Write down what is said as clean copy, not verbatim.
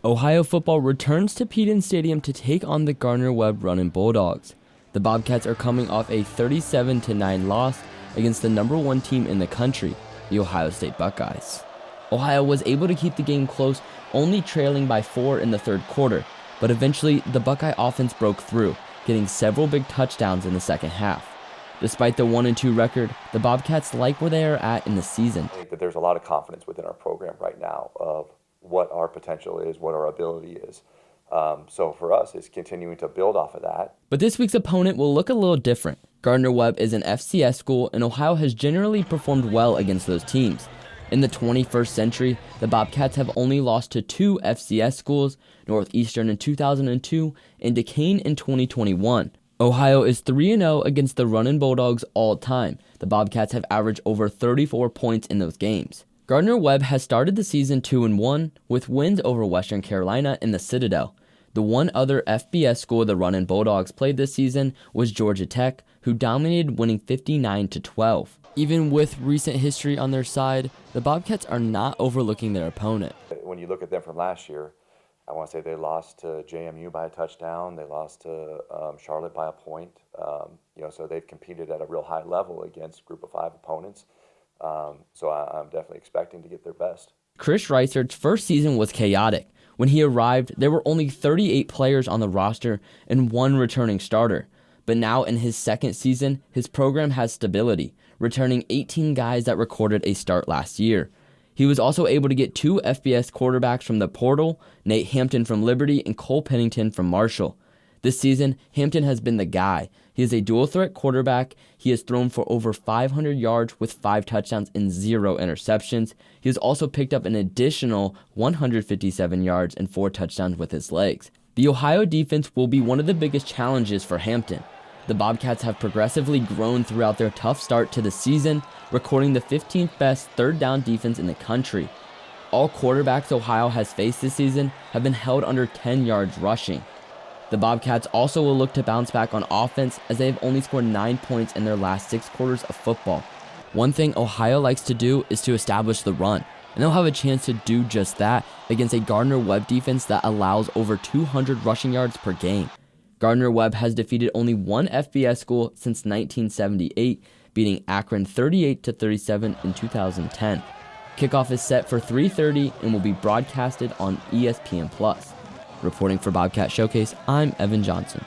Ohio football returns to Peden Stadium to take on the Gardner-Webb Runnin' Bulldogs. The Bobcats are coming off a 37-9 loss against the number 1 team in the country, the Ohio State Buckeyes. Ohio was able to keep the game close, only trailing by 4 in the third quarter, but eventually the Buckeye offense broke through, getting several big touchdowns in the second half. Despite the 1-2 record, the Bobcats like where they are at in the season. I think that there's a lot of confidence within our program right now of what our potential is, what our ability is. So for us, it's continuing to build off of that. But this week's opponent will look a little different. Gardner-Webb is an FCS school, and Ohio has generally performed well against those teams. In the 21st century, the Bobcats have only lost to 2 FCS schools, Northeastern in 2002 and Duquesne in 2021. Ohio is 3-0 against the Runnin' Bulldogs all time. The Bobcats have averaged over 34 points in those games. Gardner-Webb has started the season 2-1 with wins over Western Carolina and the Citadel. The one other FBS school the Runnin' Bulldogs played this season was Georgia Tech, who dominated, winning 59-12. Even with recent history on their side, the Bobcats are not overlooking their opponent. When you look at them from last year, I want to say they lost to JMU by a touchdown. They lost to Charlotte by a point. So they've competed at a real high level against Group of 5 opponents. So I'm definitely expecting to get their best. Chris Reisert's first season was chaotic. When he arrived, there were only 38 players on the roster and 1 returning starter. But now in his second season, his program has stability, returning 18 guys that recorded a start last year. He was also able to get 2 FBS quarterbacks from the portal, Nate Hampton from Liberty and Cole Pennington from Marshall. This season, Hampton has been the guy. He is a dual-threat quarterback. He has thrown for over 500 yards with 5 touchdowns and 0 interceptions. He has also picked up an additional 157 yards and 4 touchdowns with his legs. The Ohio defense will be one of the biggest challenges for Hampton. The Bobcats have progressively grown throughout their tough start to the season, recording the 15th best third down defense in the country. All quarterbacks Ohio has faced this season have been held under 10 yards rushing. The Bobcats also will look to bounce back on offense as they have only scored 9 points in their last 6 quarters of football. One thing Ohio likes to do is to establish the run, and they'll have a chance to do just that against a Gardner-Webb defense that allows over 200 rushing yards per game. Gardner-Webb has defeated only 1 FBS school since 1978, beating Akron 38-37 in 2010. Kickoff is set for 3:30 and will be broadcasted on ESPN+. Reporting for Bobcat Showcase, I'm Evan Johnson.